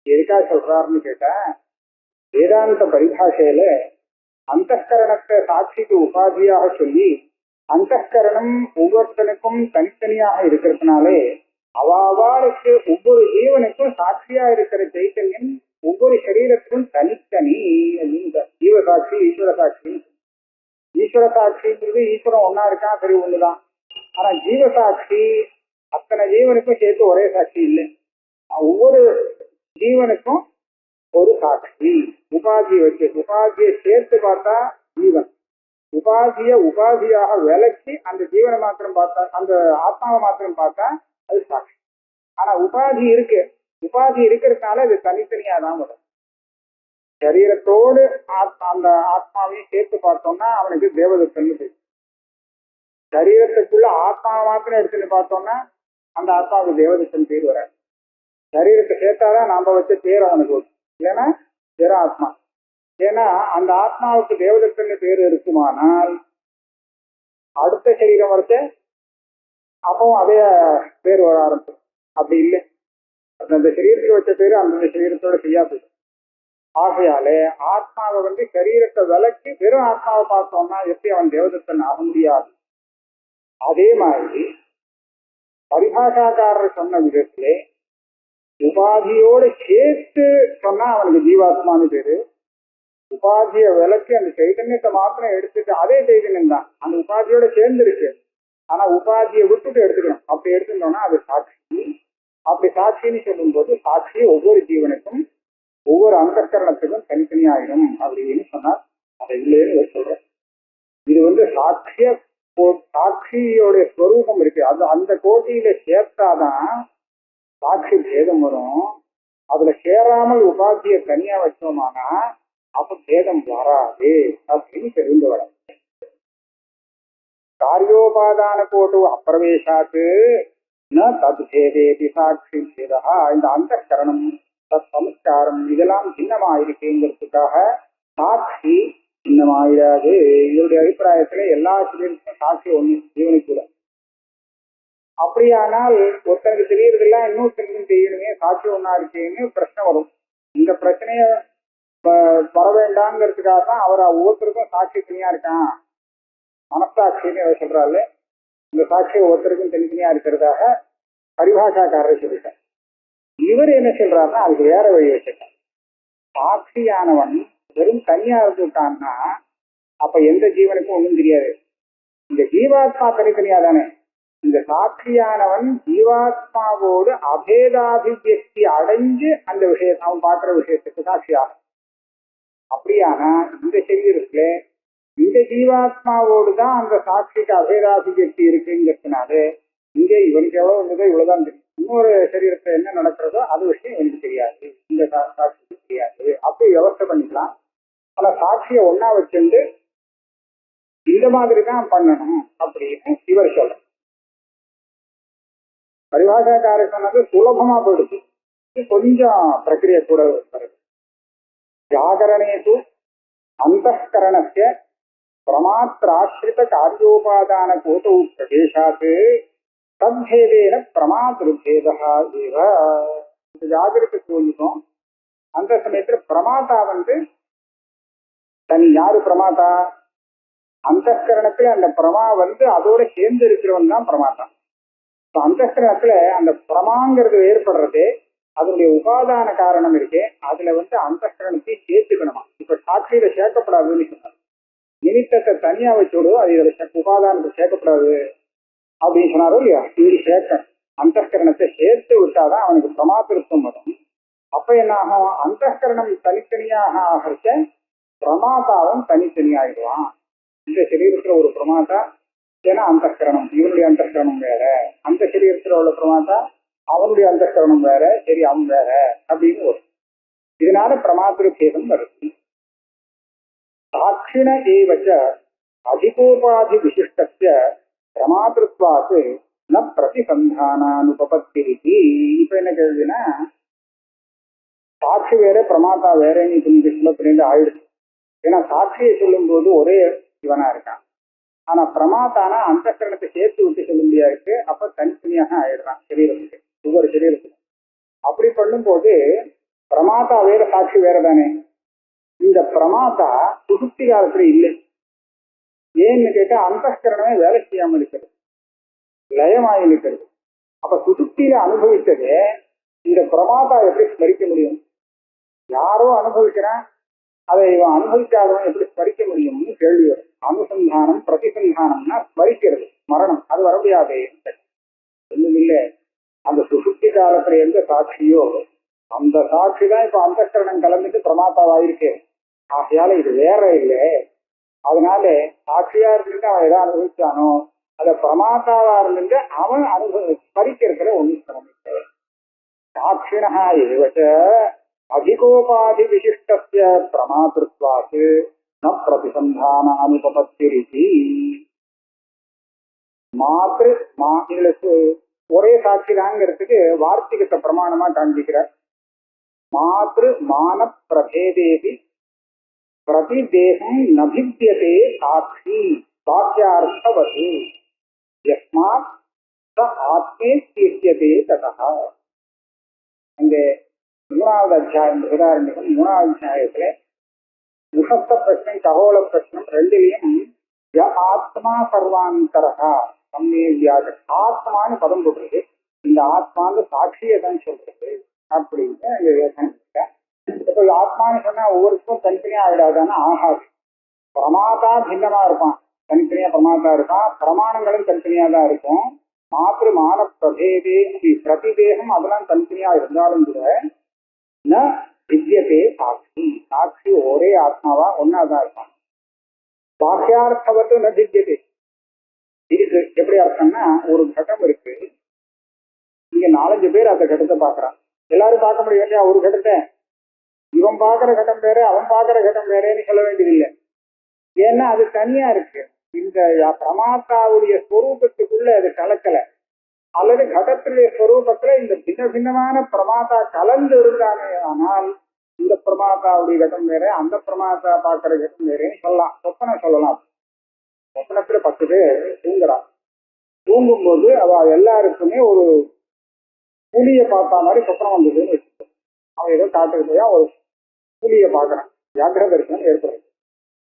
எதுக்காக சொல்றாருன்னு கேட்டா, வேதாந்த பரிபாஷையில அந்தஸ்கரணத்தை சாட்சிக்கு உபாதியாக சொல்லி அந்தஸ்கரணம் ஒவ்வொருத்தனுக்கும் தனித்தனியாக இருக்கிறதுனாலே அவாவாருக்கு ஒவ்வொரு ஜீவனுக்கும் சாட்சியா இருக்கிற சைத்தன்யம் ஒவ்வொரு சரீரத்துக்கும் தனித்தனி அப்படின்னு ஜீவசாட்சி ஈஸ்வர சாட்சி. ஈஸ்வர சாட்சிங்கிறது ஈஸ்வரன் ஒன்னா இருக்கான், சரி ஒண்ணுதான். ஆனா ஜீவசாட்சி அத்தனை ஜீவனுக்கும் சேர்த்து ஒரே சாட்சி இல்லை. ஒவ்வொரு ஜீவனுக்கும் ஒரு சாட்சி உபாதியை வச்சு, உபாதியை சேர்த்து பார்த்தா ஜீவன், உபாதியாக விலக்கி அந்த ஜீவனை மாத்திரம் பார்த்தா, அந்த ஆத்மாவை மாத்திரம் பார்த்தா அது சாட்சி. ஆனா உபாதி இருக்கிறதுனால அது தனித்தனியா தான் வரும். சரீரத்தோடு அந்த ஆத்மாவையும் சேர்த்து பார்த்தோம்னா அவனுக்கு தேவதத்தன்னு பேர். சரீரத்துக்குள்ள ஆத்மாவை மாத்திரம் எடுத்துன்னு பார்த்தோம்னா அந்த ஆத்மாவுக்கு தேவதத்தன் பேர் வராது. சரீரத்தை சேர்த்தாதான் நாம வச்ச பேர் அவனுக்கு வரும், இல்லைன்னா வேற ஆத்மா. ஏன்னா அந்த ஆத்மாவுக்கு தேவதத்தன்னு பேர் இருக்குமானால் அடுத்த சரீரம் வரைச்ச அப்பவும் அதே பேர் வர ஆரம்பிக்கும். அப்படி இல்லை, அந்த சரீரத்துக்கு வச்ச பேரு அந்தந்த சரீரத்தோட செய்யா போயிடும். ஆகையாலே ஆத்மாவை சரீரத்தை விலக்கி வெறும் ஆத்மாவை பார்த்தோம்னா எப்படி அவன் தேவதத்தன் ஆக முடியாது. அதே மாதிரி பரிபாஷாக்காரர் சொன்ன விதத்திலே உபாதியோடு சேர்த்து சொன்னா அவனுக்கு ஜீவாத்மான்னு பேரு. உபாதியை விலக்கி அந்த சைதன்யத்தை மாத்திரம் எடுத்துட்டு அதே சைதன்யம் தான் அந்த உபாதியோட சேர்ந்து இருக்கு. ஆனா உபாதியை விட்டுட்டு எடுத்துக்கணும். அப்படி எடுத்துட்டோம்னா அது சாட்சி. அப்படி சாட்சின்னு சொல்லும் போது சாட்சி ஒவ்வொரு ஜீவனுக்கும் ஒவ்வொரு அந்தக்கரணத்துக்கும் தனித்தனியாயிடும் அப்படின்னு சொன்னார். அதை இல்லைன்னு சொல்றேன். இது சாட்சியோடைய ஸ்வரூபம் இருக்கு. அது அந்த கோட்டியில சேர்த்தாதான் சாட்சி பேதம் வரும். அதுல சேராமல் உபாதியை தனியா வச்சோமானா அப்ப பேதம் வராது அப்படின்னு தெரிந்து வர. காரியோபாதான கோட்டு அப்பிரவேசாத்து தத் பேதேதி சாட்சி பேதா. இந்த அந்தக்கரணம் தத் சம்ஸ்காரம் இதெல்லாம் சின்னமாயிருக்குங்கிறதுக்காக சாட்சி சின்னமாயிராது. இவருடைய அபிப்பிராயத்துல எல்லா சரீரத்துக்கும் சாட்சி ஒண்ணு ஜீவனுக்கு கூட. அப்படியானால் ஒருத்தனுக்கு தெரியறதெல்லாம் இன்னொருத்தனுக்கும் தெரியணுமே, சாட்சி ஒன்னா இருக்கேன்னு பிரச்சனை வரும். இந்த பிரச்சனைய வர வேண்டாங்கிறதுக்காக தான் அவர் ஒவ்வொருத்தருக்கும் சாட்சி தனியா இருக்கான், மனசாட்சின்னு அவர் சொல்றாரு. இந்த சாட்சி ஒவ்வொருத்தருக்கும் தனித்தனியா இருக்கிறதாக பரிபாஷாக்காரர் சொல்லிட்டார். இவர் என்ன சொல்றாருன்னா அதுக்கு வேற வழி வச்சிருக்கார். சாட்சியானவன் வெறும் தனியா இருந்துட்டான்னா அப்ப எந்த ஜீவனுக்கும் ஒன்றும் தெரியாது. இந்த ஜீவாத்மா தனித்தனியா தானே. இந்த சாட்சியானவன் ஜீவாத்மாவோடு அபேதாபிவியக்தி அடைஞ்சு அந்த விஷயத்தை அவன் பார்க்கிற விஷயத்துக்கு சாட்சியாகும். அப்படியானா இந்த சரீரத்துல இந்த ஜீவாத்மாவோடு தான் அந்த சாட்சிக்கு அபேதாபிவியக்தி இருக்குங்கிறதுனால இங்க இவனுக்கு எவ்வளவு இருந்ததோ இவ்வளவுதான் தெரியும். இன்னொரு சரீரத்துல என்ன நடக்கிறதோ அது விஷயம் இவனுக்கு தெரியாது, இந்த சாட்சிக்கு தெரியாது. அப்படி விவஸ்தை பண்ணிக்கலாம். ஆனா சாட்சியை ஒன்னா வச்சுட்டு இந்த மாதிரி தான் பண்ணணும் அப்படின்னு இவர் சொல்ற. பரிபாஷாக்காரர் சொன்னது சுலபமா போயிடுச்சு. கொஞ்சம் பிரக்கிரியை கூட வருது. ஜாகரணேது அந்தஸ்கரணஸ்ய பிரமாத்ராஸ்ரித காரியோபாதான கோதௌ பிரதேசாத் தத்பேதேன பிரமாத்ருபேதா ஏவ. ஜாகிரத்தை சொல்லிட்டோம். அந்த சமயத்துல பிரமாதா தனி யாரு பிரமாதா? அந்தஸ்கரணத்துல அந்த பிரமா அதோட சேர்ந்து இருக்கிறவன் தான் பிரமாதா. அந்தஸ்கரணத்துல அந்த பிரமாங்கிறது ஏற்படுறது அதனுடைய உபாதான காரணம் இருக்கே, அதுல அந்தஸ்கரணத்தை சேர்த்துக்கணுமா. இப்ப சாட்சியில சேர்க்கப்படாதுன்னு சொன்னார். நிமித்தத்தை தனியா வச்சோடு அது இதுல உபாதானத்தை சேர்க்கப்படாது அப்படின்னு சொன்னாரோ இல்லையா. இது சேர்க்க அந்தஸ்கரணத்தை சேர்த்து விட்டாதான் அவனுக்கு பிரமாத்திருத்தம் வரும். அப்ப என்ன ஆகும்? அந்தஸ்கரணம் தனித்தனியாக ஆகிறச்ச பிரமாதாவும் தனித்தனியாயிடுவான். இந்த சரீரத்துல ஒரு பிரமாதா, ஏன்னா அந்தஸ்கரணம் இவனுடைய அந்தஸ்கரணம் வேற, அந்த சரீரத்துல உள்ள பிரமாதா அவனுடைய அந்தஸ்கரணம் வேற, சரி அவன் வேற அப்படின்னு வரும். இதனால பிரமாத்திரு பேதம் வருது. சாட்சிண ஏவச்ச அதிகோபாதி விசிஷ்டஸ்ய பிரமாத்திருத்வாத்து ந பிரதிசந்தானானுபபத்திரிதி. இப்ப என்ன கேள்வினா, சாட்சி வேற பிரமாதா வேறன்னு இப்ப நீங்க சொல்லத்திலேருந்து ஆயிடுச்சு. ஏன்னா சாட்சியை சொல்லும் போது ஒரே இவனா இருக்கான். ஆனா பிரமாத்தானா அந்த கரணத்தை சேர்த்து விட்டு சொல்ல முடியாது. அப்ப தனித்தனியாக ஆயிடுறான் சரீரத்துக்கு, ஒவ்வொரு சரீரத்துக்கும். அப்படி பண்ணும்போது பிரமாத்தா வேற, சாட்சி வேற தானே. இந்த பிரமாத்தா சுசுப்தி காலத்துல இல்லை. ஏன்னு கேட்டா அந்த கரணமே வேலை செய்யாமல் இருக்கிறது, லயமாய் இருக்கிறது. அப்ப சுசுப்தியில அனுபவித்ததே இந்த பிரமாதா எப்படி ஸ்மரிக்க முடியும்? யாரோ அனுபவிக்கிறான், அதை இவன் அனுபவிக்காதவன் எப்படி ஸ்மரிக்க முடியும்னு கேள்வி வரும். அனுசந்தானம் பிரதிசந்தானம்னா ஸ்மரிக்கிறது, மரணம் அது வர முடியாதே. ஒண்ணும் இல்லை, அந்த சுசுப்தி காலத்துல எந்த சாட்சியோ அந்த சாட்சி தான் இப்ப அந்த கரணம் கலந்துட்டு பிரமாத்தாவாயிருக்கு. ஆகையால இது வேற இல்லை. அதனால சாட்சியா இருந்துட்டு அவன் எதை அனுபவிச்சானோ அத பிரமாத்தாவா இருந்துட்டு அவன் ஸ்மரிக்கிறதுல ஒன்றும் சிரமிக்க. சாட்சிணா ஏவச்ச அதிகோபாதி விசிஷ்டஸ்ய பிரமாத்திருத்வாத் ந பிரதிசந்தானானுபபத்திரிதி. இதுல ஒரே சாட்சிதாங்கிறதுக்கு வார்த்திகத்தை பிரமாணமா காண்பிக்கிறார். மாத்ரு மான பிரபேதேபி பிரதிதேகம் நபித்யதே சாட்சி வாக்கியார்த்தவது யஸ்மாத் ச ஆத்மே தீர்த்தியதே ததா. அங்க 3வது அத்தியாயம் உதாரணம் 3வது அத்தியாயத்துல முகத்த பிரச்சனை ககோள பிரச்சனை ரெண்டிலையும் ஆத்மா சர்வாந்தரகா சம்மே வியாஜ ஆத்மான்னு பதம் போடுறது. இந்த ஆத்மான்னு சாட்சியை தான் சொல்றது அப்படின்னு அங்க யோசனை. இப்ப ஆத்மான்னு சொன்னா ஒவ்வொருக்கும் தனித்தனியா ஆயிடாதான்னு ஆகாது. பிரமாதா பின்னமா இருப்பான், தனித்தனியா பிரமாதா இருப்பான், பிரமாணங்களும் தனித்தனியா தான் இருக்கும். மாத்திரு மான பிரபேதே பிரதிதேகம் அதெல்லாம் தனித்தனியா இருந்தாலும் கூட ந வித்யதே சாட்சி, சாட்சி ஒரே ஆத்மாவா ஒன்னாதான் இருப்பான். பாக்கியார்த்தவத்து ந வித்யதே இருக்கு. எப்படி அர்த்தம்னா, ஒரு கட்டம் இருக்கு, இங்க 4-5 பேர் அந்த கட்டத்தை பாக்குறான். எல்லாரும் பார்க்க முடியும் இல்லையா ஒரு கட்டத்தை? இவன் பாக்குற கட்டம் வேற, அவன் பாக்குற கட்டம் வேறேன்னு சொல்ல வேண்டியதில்லை. ஏன்னா அது தனியா இருக்கு. இந்த பிரமாத்தாவுடைய ஸ்வரூபத்துக்குள்ள அது கலக்கல, அல்லது கடத்தினுடைய ஸ்வரூபத்துல இந்த பின்ன பின்னமான பிரமாத்தா கலந்து இருந்தானே. ஆனால் இந்த பிரமாத்தாவுடைய கட்டம் வேற, அந்த பிரமாத்தா பாக்குற கட்டம் வேறேன்னு சொல்லலாம். சொப்பனை சொல்லலாம். சொப்பனத்துல 10 பேர் தூங்குறான். தூங்கும்போது அவ எல்லாருக்குமே ஒரு புலிய பார்த்தா மாதிரி சொப்பனம் வந்ததுன்னு வச்சுக்கோம். அவன் ஏதோ காட்டுக்கு போய் ஒரு புலிய பாக்குறான், வியாக்கிர தரிசனம் ஏற்படுது.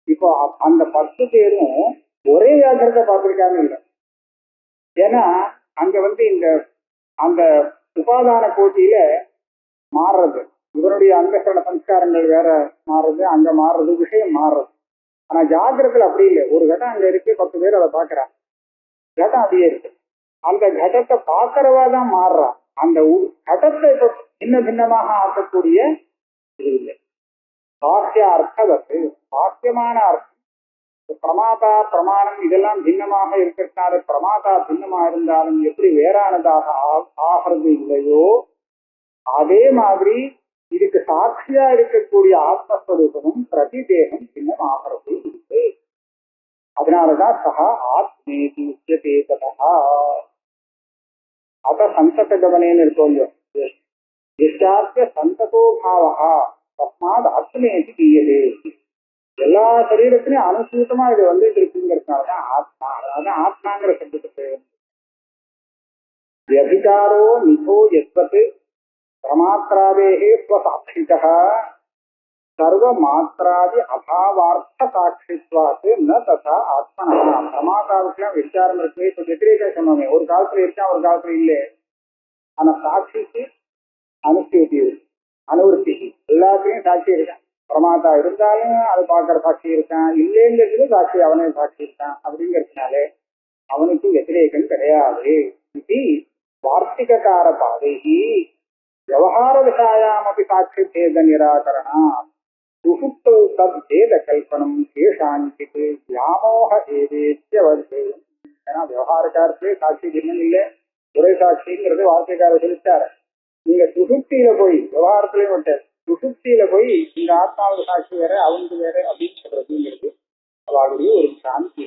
இப்போ அந்த 10 பேரும் ஒரே வியாக்கிரத்தை பார்த்திருக்காங்க இல்லை. ஏன்னா அங்க இந்த அந்த உபாதான கோட்டியில மாறுறது, இவனுடைய அங்கசரண சம்ஸ்காரங்கள் வேற மாறுறது, அங்க மாறுறது, விஷயம் மாறுறது. ஆனா ஜாகிரத்துல அப்படி இல்லை. ஒரு கட்டம் அங்க இருக்கு, 10 பேர் அதை பாக்குறான், கட்டம் அப்படியே இருக்கு. அந்த கட்டத்தை பாக்குறவா தான் மாறுறான். அந்த கடத்தை இப்ப பின்ன பின்னமாக ஆக்கக்கூடிய இது இல்லை. பாக்கிய அர்த்தவத்து பாக்கியமான அர்த்தம். பிரமாதா பிரமாணம் இதெல்லாம் பின்னமாக இருக்கிறதுனால பிரமாதா பின்னமா இருந்தாலும் எப்படி வேறானதாக ஆகிறது இல்லையோ அதே மாதிரி இதுக்கு சாட்சியா இருக்கக்கூடிய ஆத்மஸ்வரூபமும் பிரதிதேகம் பின்னம் ஆகிறது இல்லை. அதனாலதான் சகா ஆத்மேதி உச்சதே ததா. அத சந்தத கவனேன்னு இருக்கோம். சந்ததோ பாவா தஸ்மாத் ஆத்மேதி தீயதே. எல்லா சரீரத்திலையும் அனுசூத்தமா இது இருக்குங்கிறதுனாலதான் ஆத்மா. அதான் ஆத்மாங்கிற சப்தத்துக்கு வியபிகாரோ நிதோ எஸ்வத் பிரமாத்ராதேஹே ஸ்வசாட்சிதா சர்வ மாத்திராதி அபாவார்த்த சாட்சித்வாத் ந ததா ஆத்மனா. பிரமாதாவுக்குலாம் விசாரம் இருக்கு. இப்ப வெத்திரேகம் சொன்னோமே, ஒரு காலத்துல இருக்கா ஒரு காலத்துல இல்லை. ஆனா சாட்சிக்கு அனுஷ்டி அனுவருத்தி எல்லாத்தையும் சாட்சி இருக்கான். பிரமாதா இருந்தாலும் அது பார்க்கற சாட்சி இருக்கான், இல்லைங்கிறது சாட்சி அவனே சாட்சி இருக்கான். அப்படிங்கிறதுனாலே அவனுக்கு வெத்திரேகம் கிடையாது. இது வார்த்திகார பாதைகி விவகார விஷயாமபி சாட்சி பேத நிராகரணா சுசுப்தௌ தத் பேத கல்பனம் சேஷாஞ்சித் வியாமோக ஏதேத்யவதேயம். ஏன்னா விவகாரக்காரத்திலே சாட்சி பின்னம் இல்லை, ஒரே சாட்சிங்கிறது வார்த்தைக்காரர் சொல்லிட்டாரு. நீங்க சுசுப்தியில போய் விவகாரத்திலையும் விட்ட சுசுப்தியில போய் இந்த ஆத்மாவுக்கு சாட்சி வேற அவனுக்கு வேற அப்படின்னு சொல்றதுங்கிறது அவளுடைய ஒரு சாந்தி.